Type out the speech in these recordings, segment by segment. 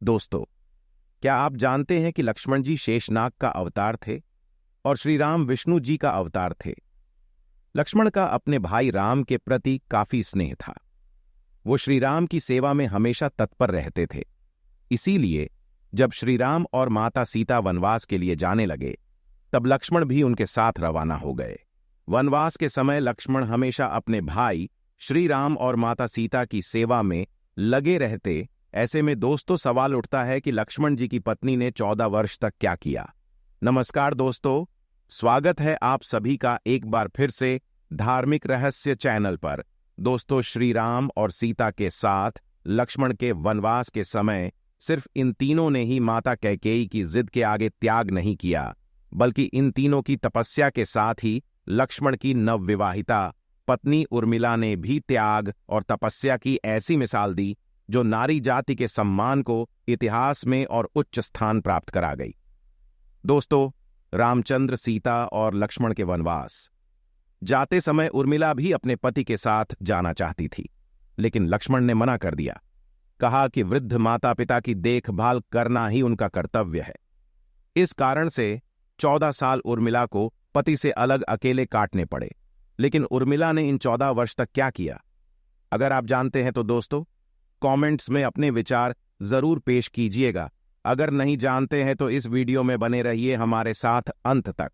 दोस्तों, क्या आप जानते हैं कि लक्ष्मण जी शेषनाग का अवतार थे और श्री राम विष्णु जी का अवतार थे। लक्ष्मण का अपने भाई राम के प्रति काफी स्नेह था। वो श्री राम की सेवा में हमेशा तत्पर रहते थे। इसीलिए जब श्री राम और माता सीता वनवास के लिए जाने लगे, तब लक्ष्मण भी उनके साथ रवाना हो गए। वनवास के समय लक्ष्मण हमेशा अपने भाई श्री राम और माता सीता की सेवा में लगे रहते। ऐसे में दोस्तों सवाल उठता है कि लक्ष्मण जी की पत्नी ने 14 वर्ष तक क्या किया। नमस्कार दोस्तों, स्वागत है आप सभी का एक बार फिर से धार्मिक रहस्य चैनल पर। दोस्तों, श्री राम और सीता के साथ लक्ष्मण के वनवास के समय सिर्फ इन तीनों ने ही माता कैकेयी की जिद के आगे त्याग नहीं किया, बल्कि इन तीनों की तपस्या के साथ ही लक्ष्मण की नवविवाहिता पत्नी उर्मिला ने भी त्याग और तपस्या की ऐसी मिसाल दी जो नारी जाति के सम्मान को इतिहास में और उच्च स्थान प्राप्त करा गई। दोस्तों, रामचंद्र, सीता और लक्ष्मण के वनवास जाते समय उर्मिला भी अपने पति के साथ जाना चाहती थी, लेकिन लक्ष्मण ने मना कर दिया। कहा कि वृद्ध माता पिता की देखभाल करना ही उनका कर्तव्य है। इस कारण से 14 साल उर्मिला को पति से अलग अकेले काटने पड़े। लेकिन उर्मिला ने इन 14 वर्ष तक क्या किया? अगर आप जानते हैं तो दोस्तों कमेंट्स में अपने विचार जरूर पेश कीजिएगा। अगर नहीं जानते हैं तो इस वीडियो में बने रहिए हमारे साथ अंत तक।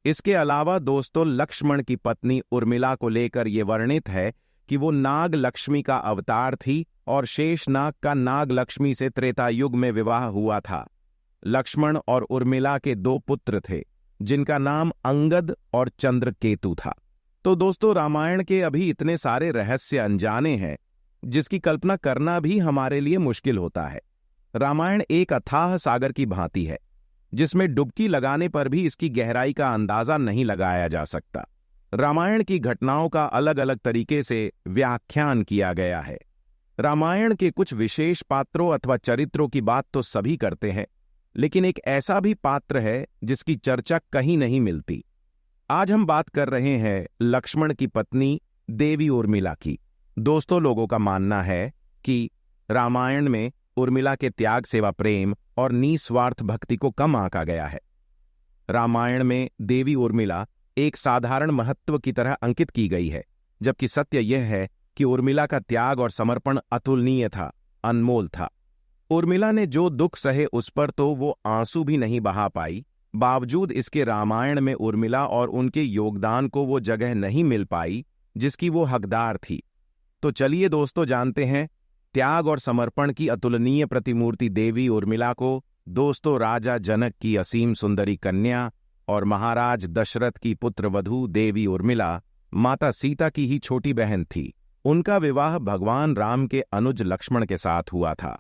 इसके अलावा दोस्तों, लक्ष्मण की पत्नी उर्मिला को लेकर यह वर्णित है कि वो नाग लक्ष्मी का अवतार थी और शेषनाग का नाग लक्ष्मी से त्रेता युग में विवाह हुआ था। लक्ष्मण और उर्मिला के 2 पुत्र थे, जिनका नाम अंगद और चंद्रकेतु था। तो दोस्तों, रामायण के अभी इतने सारे रहस्य अनजाने हैं जिसकी कल्पना करना भी हमारे लिए मुश्किल होता है। रामायण एक अथाह सागर की भांति है, जिसमें डुबकी लगाने पर भी इसकी गहराई का अंदाजा नहीं लगाया जा सकता। रामायण की घटनाओं का अलग अलग तरीके से व्याख्यान किया गया है। रामायण के कुछ विशेष पात्रों अथवा चरित्रों की बात तो सभी करते हैं, लेकिन एक ऐसा भी पात्र है जिसकी चर्चा कहीं नहीं मिलती। आज हम बात कर रहे हैं लक्ष्मण की पत्नी देवी उर्मिला की। दोस्तों, लोगों का मानना है कि रामायण में उर्मिला के त्याग, सेवा, प्रेम और निस्वार्थ भक्ति को कम आंका गया है। रामायण में देवी उर्मिला एक साधारण महत्व की तरह अंकित की गई है, जबकि सत्य यह है कि उर्मिला का त्याग और समर्पण अतुलनीय था, अनमोल था। उर्मिला ने जो दुख सहे उस पर तो वो आंसू भी नहीं बहा पाई। बावजूद इसके रामायण में उर्मिला और उनके योगदान को वो जगह नहीं मिल पाई जिसकी वो हकदार थी। तो चलिए दोस्तों, जानते हैं त्याग और समर्पण की अतुलनीय प्रतिमूर्ति देवी उर्मिला को। दोस्तों, राजा जनक की असीम सुंदरी कन्या और महाराज दशरथ की पुत्रवधू देवी उर्मिला माता सीता की ही छोटी बहन थी। उनका विवाह भगवान राम के अनुज लक्ष्मण के साथ हुआ था।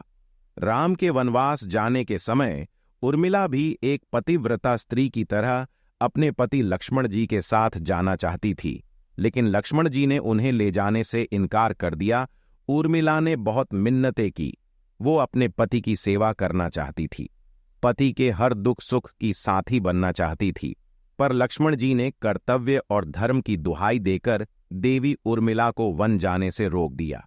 राम के वनवास जाने के समय उर्मिला भी एक पतिव्रता स्त्री की तरह अपने पति लक्ष्मण जी के साथ जाना चाहती थी, लेकिन लक्ष्मण जी ने उन्हें ले जाने से इनकार कर दिया। उर्मिला ने बहुत मिन्नतें की। वो अपने पति की सेवा करना चाहती थी, पति के हर दुख सुख की साथी बनना चाहती थी, पर लक्ष्मण जी ने कर्तव्य और धर्म की दुहाई देकर देवी उर्मिला को वन जाने से रोक दिया।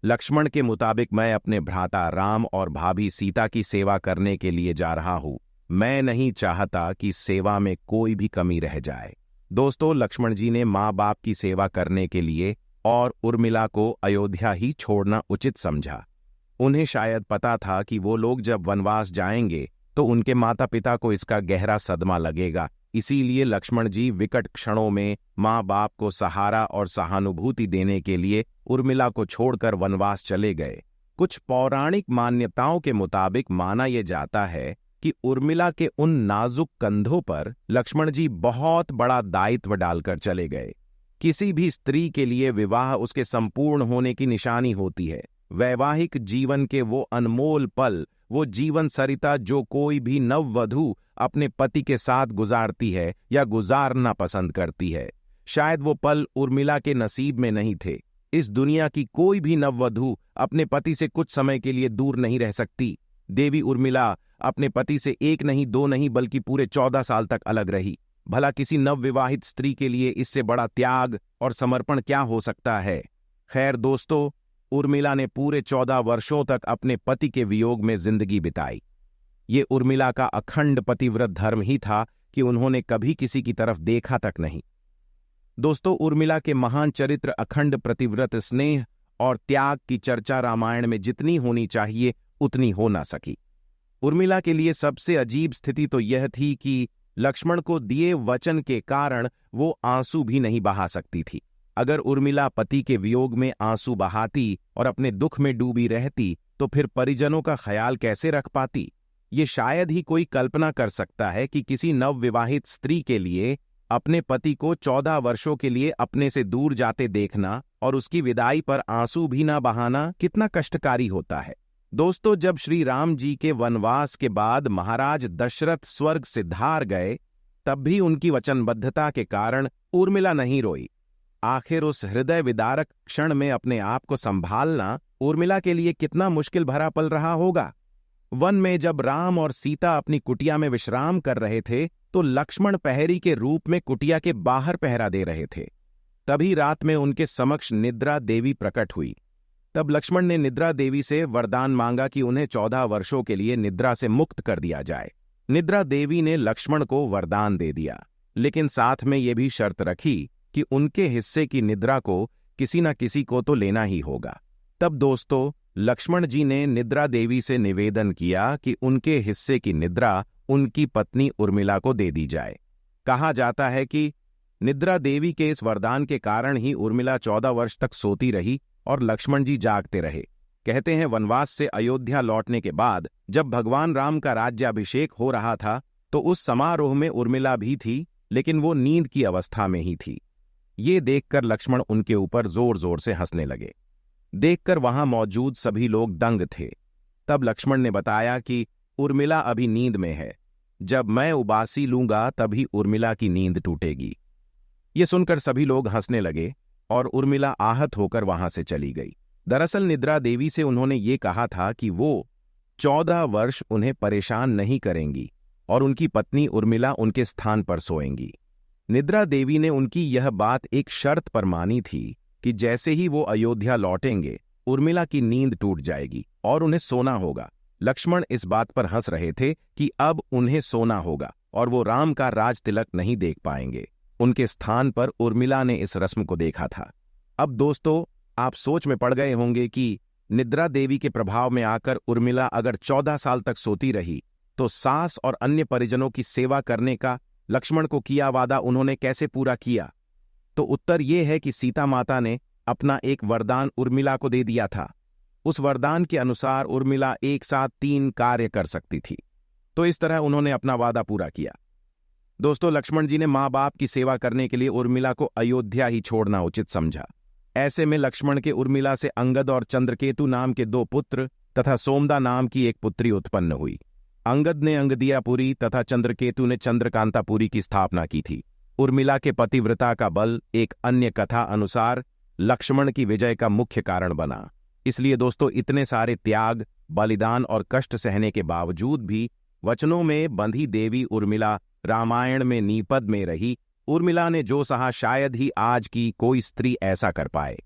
लक्ष्मण के मुताबिक, मैं अपने भ्राता राम और भाभी सीता की सेवा करने के लिए जा रहा हूं। मैं नहीं चाहता कि सेवा में कोई भी कमी रह जाए। दोस्तों, लक्ष्मण जी ने माँ बाप की सेवा करने के लिए और उर्मिला को अयोध्या ही छोड़ना उचित समझा। उन्हें शायद पता था कि वो लोग जब वनवास जाएंगे तो उनके माता पिता को इसका गहरा सदमा लगेगा। इसीलिए लक्ष्मण जी विकट क्षणों में माँ बाप को सहारा और सहानुभूति देने के लिए उर्मिला को छोड़कर वनवास चले गए। कुछ पौराणिक मान्यताओं के मुताबिक माना यह जाता है कि उर्मिला के उन नाजुक कंधों पर लक्ष्मण जी बहुत बड़ा दायित्व डालकर चले गए। किसी भी स्त्री के लिए विवाह उसके संपूर्ण होने की निशानी होती है। वैवाहिक जीवन के वो अनमोल पल, वो जीवन सरिता जो कोई भी नववधू अपने पति के साथ गुजारती है या गुजारना पसंद करती है, शायद वो पल उर्मिला के नसीब में नहीं थे। इस दुनिया की कोई भी नववधू अपने पति से कुछ समय के लिए दूर नहीं रह सकती। देवी उर्मिला अपने पति से 1 नहीं 2 नहीं बल्कि पूरे 14 साल तक अलग रही। भला किसी नवविवाहित स्त्री के लिए इससे बड़ा त्याग और समर्पण क्या हो सकता है? खैर दोस्तों, उर्मिला ने पूरे 14 वर्षों तक अपने पति के वियोग में जिंदगी बिताई। ये उर्मिला का अखंड पतिव्रत धर्म ही था कि उन्होंने कभी किसी की तरफ देखा तक नहीं। दोस्तों, उर्मिला के महान चरित्र, अखंड प्रतिव्रत स्नेह और त्याग की चर्चा रामायण में जितनी होनी चाहिए उतनी हो ना सकी। उर्मिला के लिए सबसे अजीब स्थिति तो यह थी कि लक्ष्मण को दिए वचन के कारण वो आंसू भी नहीं बहा सकती थी। अगर उर्मिला पति के वियोग में आंसू बहाती और अपने दुख में डूबी रहती तो फिर परिजनों का ख्याल कैसे रख पाती? ये शायद ही कोई कल्पना कर सकता है कि किसी नवविवाहित स्त्री के लिए अपने पति को 14 वर्षों के लिए अपने से दूर जाते देखना और उसकी विदाई पर आंसू भी ना बहाना कितना कष्टकारी होता है। दोस्तों, जब श्री राम जी के वनवास के बाद महाराज दशरथ स्वर्ग सिधार गए, तब भी उनकी वचनबद्धता के कारण उर्मिला नहीं रोई। आखिर उस हृदय विदारक क्षण में अपने आप को संभालना उर्मिला के लिए कितना मुश्किल भरा पल रहा होगा। वन में जब राम और सीता अपनी कुटिया में विश्राम कर रहे थे तो लक्ष्मण पहरी के रूप में कुटिया के बाहर पहरा दे रहे थे। तभी रात में उनके समक्ष निद्रा देवी प्रकट हुई। तब लक्ष्मण ने निद्रा देवी से वरदान मांगा कि उन्हें 14 वर्षों के लिए निद्रा से मुक्त कर दिया जाए। निद्रा देवी ने लक्ष्मण को वरदान दे दिया, लेकिन साथ में यह भी शर्त रखी कि उनके हिस्से की निद्रा को किसी न किसी को तो लेना ही होगा। तब दोस्तों, लक्ष्मण जी ने निद्रा देवी से निवेदन किया कि उनके हिस्से की निद्रा उनकी पत्नी उर्मिला को दे दी जाए। कहा जाता है कि निद्रा देवी के इस वरदान के कारण ही उर्मिला 14 वर्ष तक सोती रही और लक्ष्मण जी जागते रहे। कहते हैं, वनवास से अयोध्या लौटने के बाद जब भगवान राम का राज्याभिषेक हो रहा था तो उस समारोह में उर्मिला भी थी, लेकिन वो नींद की अवस्था में ही थी। ये देखकर लक्ष्मण उनके ऊपर जोर जोर से हंसने लगे। देखकर वहां मौजूद सभी लोग दंग थे। तब लक्ष्मण ने बताया कि उर्मिला अभी नींद में है, जब मैं उबासी लूंगा तभी उर्मिला की नींद टूटेगी। ये सुनकर सभी लोग हंसने लगे और उर्मिला आहत होकर वहां से चली गई। दरअसल निद्रा देवी से उन्होंने ये कहा था कि वो 14 वर्ष उन्हें परेशान नहीं करेंगी और उनकी पत्नी उर्मिला उनके स्थान पर सोएंगी। निद्रा देवी ने उनकी यह बात एक शर्त पर मानी थी कि जैसे ही वो अयोध्या लौटेंगे उर्मिला की नींद टूट जाएगी और उन्हें सोना होगा। लक्ष्मण इस बात पर हंस रहे थे कि अब उन्हें सोना होगा और वो राम का राज तिलक नहीं देख पाएंगे। उनके स्थान पर उर्मिला ने इस रस्म को देखा था। अब दोस्तों, आप सोच में पड़ गए होंगे कि निद्रा देवी के प्रभाव में आकर उर्मिला अगर 14 साल तक सोती रही तो सास और अन्य परिजनों की सेवा करने का लक्ष्मण को किया वादा उन्होंने कैसे पूरा किया? तो उत्तर यह है कि सीता माता ने अपना एक वरदान उर्मिला को दे दिया था। उस वरदान के अनुसार उर्मिला एक साथ 3 कार्य कर सकती थी, तो इस तरह उन्होंने अपना वादा पूरा किया। दोस्तों, लक्ष्मण जी ने माँ बाप की सेवा करने के लिए उर्मिला को अयोध्या ही छोड़ना उचित समझा। ऐसे में लक्ष्मण के उर्मिला से अंगद और चंद्रकेतु नाम के 2 पुत्र तथा सोमदा नाम की एक पुत्री उत्पन्न हुई। अंगद ने अंगदियापुरी तथा चंद्रकेतु ने चंद्रकांतापुरी की स्थापना की थी। उर्मिला के पतिव्रता का बल एक अन्य कथा अनुसार लक्ष्मण की विजय का मुख्य कारण बना। इसलिए दोस्तों, इतने सारे त्याग, बलिदान और कष्ट सहने के बावजूद भी वचनों में बंधी देवी उर्मिला रामायण में नीपद में रही। उर्मिला ने जो सहा शायद ही आज की कोई स्त्री ऐसा कर पाए।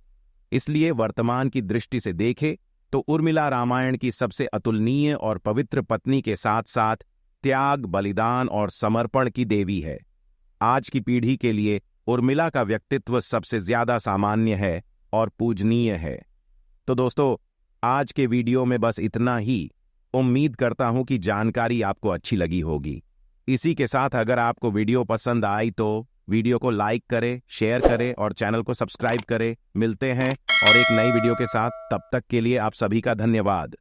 इसलिए वर्तमान की दृष्टि से देखे तो उर्मिला रामायण की सबसे अतुलनीय और पवित्र पत्नी के साथ साथ त्याग, बलिदान और समर्पण की देवी है। आज की पीढ़ी के लिए उर्मिला का व्यक्तित्व सबसे ज्यादा सामान्य है और पूजनीय है। तो दोस्तों, आज के वीडियो में बस इतना ही। उम्मीद करता हूं कि जानकारी आपको अच्छी लगी होगी। इसी के साथ अगर आपको वीडियो पसंद आई तो वीडियो को लाइक करें, शेयर करें और चैनल को सब्सक्राइब करें। मिलते हैं और एक नई वीडियो के साथ। तब तक के लिए आप सभी का धन्यवाद।